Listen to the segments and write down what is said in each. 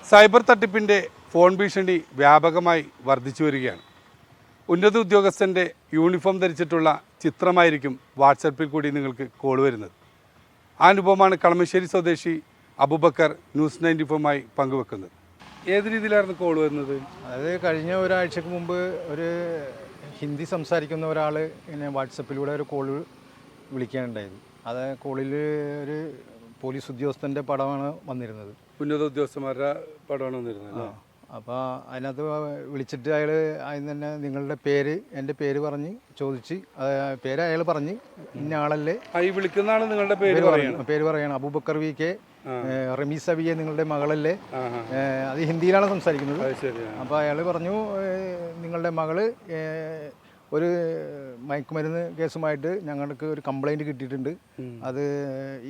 Cyber തട്ടിപ്പിൻ്റെ phone ഭീഷണി വ്യാപകമായി വർദ്ധിച്ചു വരികയാണ്. ഉന്നത ഉദ്യോഗസ്ഥൻ്റെ യൂണിഫോം ധരിച്ചിട്ടുള്ള ചിത്രമായിരിക്കും വാട്സപ്പിൽ കൂടി നിങ്ങൾക്ക് കോൾ വരുന്നത്. ആ അനുഭവമാണ് കളമശ്ശേരി സ്വദേശി അബൂബക്കർ ന്യൂസ് 94മായി പങ്കുവെക്കുന്നത്. ഏത് രീതിയിലായിരുന്നു കോൾ വരുന്നത്? അതായത് കഴിഞ്ഞ ഒരാഴ്ചക്ക് മുമ്പ് ഒരു ഹിന്ദി സംസാരിക്കുന്ന ഒരാൾ ഇങ്ങനെ വാട്സപ്പിലൂടെ ഒരു കോൾ വിളിക്കാനുണ്ടായത്. അത് കോളിൽ ഒരു പോലീസ് ഉദ്യോഗസ്ഥൻ്റെ പടമാണ് വന്നിരുന്നത്. ഉന്നത ഉദ്യോഗസ്ഥന്മാരുടെ പടമാണ് വന്നിരുന്നത്. അപ്പോൾ അതിനകത്ത് വിളിച്ചിട്ട് അയാൾ അതിന് തന്നെ നിങ്ങളുടെ പേര്, എൻ്റെ പേര് പറഞ്ഞ് ചോദിച്ച് പേര് അയാൾ പറഞ്ഞ് ഇന്ന ആളല്ലേ ഈ വിളിക്കുന്ന ആൾ നിങ്ങളുടെ പേര് പറയണം. Abubakar V K Rameesa V A നിങ്ങളുടെ മകളല്ലേ. അത് ഹിന്ദിയിലാണ് സംസാരിക്കുന്നത്. അപ്പോൾ അയാൾ പറഞ്ഞു നിങ്ങളുടെ മകള് ഒരു മയക്കുമരുന്ന് കേസുമായിട്ട് ഞങ്ങൾക്ക് ഒരു കംപ്ലൈൻറ്റ് കിട്ടിയിട്ടുണ്ട്. അത്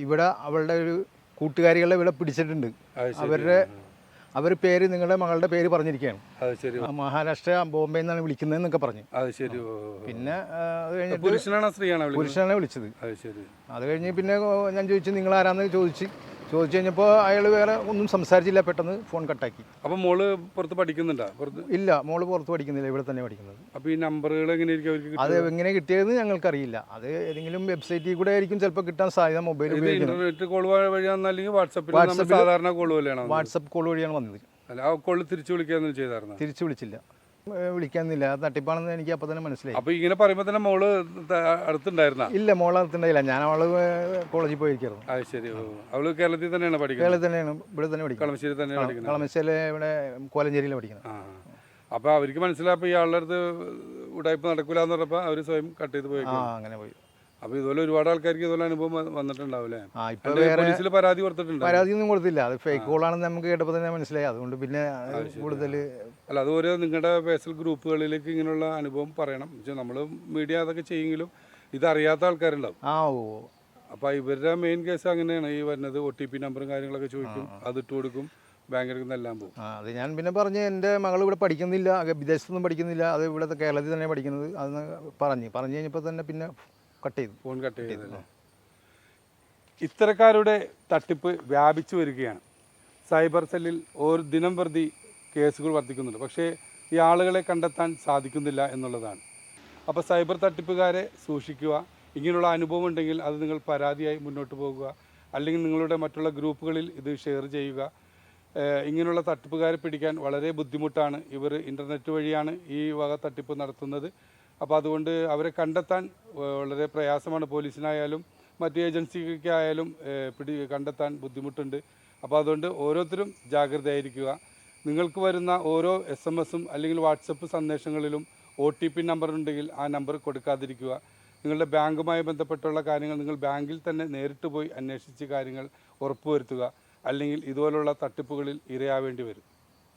ഇവിടെ അവളുടെ ഒരു കൂട്ടുകാരികളെ ഇവിടെ പിടിച്ചിട്ടുണ്ട്. അവർ പേര് നിങ്ങളുടെ മകളുടെ പേര് പറഞ്ഞിരിക്കുകയാണ്. മഹാരാഷ്ട്ര ബോംബെ എന്നാണ് വിളിക്കുന്നതെന്നൊക്കെ പറഞ്ഞു. പിന്നെ അത് കഴിഞ്ഞിട്ട് പുരുഷനാണ് വിളിച്ചത്. അത് കഴിഞ്ഞ് പിന്നെ ഞാൻ ചോദിച്ചു നിങ്ങൾ ആരാന്ന് ചോദിച്ചു കഴിഞ്ഞപ്പോൾ അയാൾ വേറെ ഒന്നും സംസാരിച്ചില്ല, പെട്ടെന്ന് ഫോൺ കട്ടാക്കി. അപ്പോൾ മോള് പുറത്ത് പഠിക്കുന്നുണ്ടോ? ഇല്ല, മോള് പുറത്ത് പഠിക്കുന്നില്ല, ഇവിടെ തന്നെ പഠിക്കുന്നത്. അപ്പോൾ ഈ നമ്പറുകൾ എങ്ങനെയായിരിക്കും? അത് എങ്ങനെ കിട്ടിയതെന്ന് ഞങ്ങൾക്കറിയില്ല. അത് ഏതെങ്കിലും വെബ്സൈറ്റിൽ കൂടെ ആയിരിക്കും ചിലപ്പോൾ കിട്ടാൻ സാധ്യത. മൊബൈൽ ഇന്റർനെറ്റ് കോൾ വഴിയാണെന്ന്, അല്ലെങ്കിൽ വാട്സപ്പിൽ സാധാരണ കോൾ വഴിയാണ്? വാട്സപ്പ് കോൾ വഴിയാണ് വന്നത്. അല്ല, ആ കോൾ തിരിച്ചു വിളിക്കാന്ന് ചെയ്തായിരുന്നു? തിരിച്ചു വിളിച്ചില്ല, വിളിക്കാന്നില്ല. തട്ടിപ്പാണെന്ന് എനിക്ക് അപ്പോൾ തന്നെ മനസ്സിലായി. അപ്പോൾ ഇങ്ങനെ പറയുമ്പോൾ തന്നെ മോള് അടുത്തുണ്ടായിരുന്ന? ഇല്ല, മോള് അടുത്തുണ്ടായില്ല. ഞാൻ അവള് കോളേജിൽ പോയിരിക്കുന്നു. അത് ശരി. അവള് കേരളത്തിൽ തന്നെയാണ് പഠിക്കുന്നത്? കേരളത്തിൽ തന്നെയാണ്, ഇവിടെ തന്നെ പഠിക്കുന്നത്. കളമശ്ശേരി തന്നെയാണ് പഠിക്കുന്നത്? കളമശ്ശേരി ഇവിടെ കോലഞ്ചേരിയിലാണ് പഠിക്കുന്നത്. അപ്പോൾ അവർക്ക് മനസ്സിലായപ്പോൾ ഇയാളുടെ അടുത്ത് ഉടായ്പ നടക്കില്ല എന്ന് പറഞ്ഞപ്പോൾ അവർ സ്വയം കട്ട് ചെയ്ത് പോയി. അങ്ങനെ പോയി. അപ്പോൾ ഇതുപോലെ ഒരുപാട് ആൾക്കാർക്ക് ഇതുപോലെ അനുഭവം വന്നിട്ടുണ്ടാവില്ലേ? പോലീസിൽ പരാതി കൊടുത്തിട്ടുണ്ട്? പരാതിയൊന്നും കൊടുത്തില്ല. അത് ഫേക്ക് കോളാണെന്ന് നമുക്ക് കേട്ടപ്പോൾ തന്നെ മനസ്സിലായി. അതുകൊണ്ട് പിന്നെ കൂടുതൽ അല്ല, അതുപോലെ നിങ്ങളുടെ പേഴ്സണൽ ഗ്രൂപ്പുകളിലേക്ക് ഇങ്ങനെയുള്ള അനുഭവം പറയണം. നമ്മൾ മീഡിയ അതൊക്കെ ചെയ്യെങ്കിലും ഇതറിയാത്ത ആൾക്കാരുണ്ടാവും. അപ്പോൾ ഇവരുടെ മെയിൻ കേസ് അങ്ങനെയാണ് ഈ വരുന്നത്. OTP നമ്പറും കാര്യങ്ങളൊക്കെ ചോദിക്കും, അതിട്ട് കൊടുക്കും, ബാങ്ക് എടുക്കുന്നെല്ലാം പോകും. അത് ഞാൻ പിന്നെ പറഞ്ഞ് എൻ്റെ മകൾ ഇവിടെ പഠിക്കുന്നില്ല, വിദേശത്തൊന്നും പഠിക്കുന്നില്ല, അത് ഇവിടെ കേരളത്തിൽ തന്നെ പഠിക്കുന്നത് അതെന്ന് പറഞ്ഞു കഴിഞ്ഞപ്പോൾ തന്നെ പിന്നെ ഫോൺ കട്ട് ചെയ്തല്ലേ? ഇത്തരക്കാരുടെ തട്ടിപ്പ് വ്യാപിച്ചു വരികയാണ്. സൈബർ സെല്ലിൽ ഒരു ദിനം പ്രതി കേസുകൾ വർദ്ധിക്കുന്നുണ്ട്. പക്ഷേ ഈ ആളുകളെ കണ്ടെത്താൻ സാധിക്കുന്നില്ല എന്നുള്ളതാണ്. അപ്പോൾ സൈബർ തട്ടിപ്പുകാരെ സൂക്ഷിക്കുക. ഇങ്ങനെയുള്ള അനുഭവം ഉണ്ടെങ്കിൽ അത് നിങ്ങൾ പരാതിയായി മുന്നോട്ട് പോകുക, അല്ലെങ്കിൽ നിങ്ങളുടെ മറ്റുള്ള ഗ്രൂപ്പുകളിൽ ഇത് ഷെയർ ചെയ്യുക. ഇങ്ങനെയുള്ള തട്ടിപ്പുകാരെ പിടിക്കാൻ വളരെ ബുദ്ധിമുട്ടാണ്. ഇവർ ഇൻ്റർനെറ്റ് വഴിയാണ് ഈ വക തട്ടിപ്പ് നടത്തുന്നത്. അപ്പോൾ അതുകൊണ്ട് അവരെ കണ്ടെത്താൻ വളരെ പ്രയാസമാണ്. പോലീസിനായാലും മറ്റ് ഏജൻസിക്കായാലും കണ്ടെത്താൻ ബുദ്ധിമുട്ടുണ്ട്. അപ്പോൾ അതുകൊണ്ട് ഓരോരുത്തരും ജാഗ്രതയായിരിക്കുക. നിങ്ങൾക്ക് വരുന്ന ഓരോ SMS അല്ലെങ്കിൽ വാട്സപ്പ് സന്ദേശങ്ങളിലും OTP നമ്പർ ഉണ്ടെങ്കിൽ ആ നമ്പർ കൊടുക്കാതിരിക്കുക. നിങ്ങളുടെ ബാങ്കുമായി ബന്ധപ്പെട്ടുള്ള കാര്യങ്ങൾ നിങ്ങൾ ബാങ്കിൽ തന്നെ നേരിട്ട് പോയി അന്വേഷിച്ച് കാര്യങ്ങൾ ഉറപ്പുവരുത്തുക. അല്ലെങ്കിൽ ഇതുപോലുള്ള തട്ടിപ്പുകളിൽ ഇരയാവേണ്ടി വരും.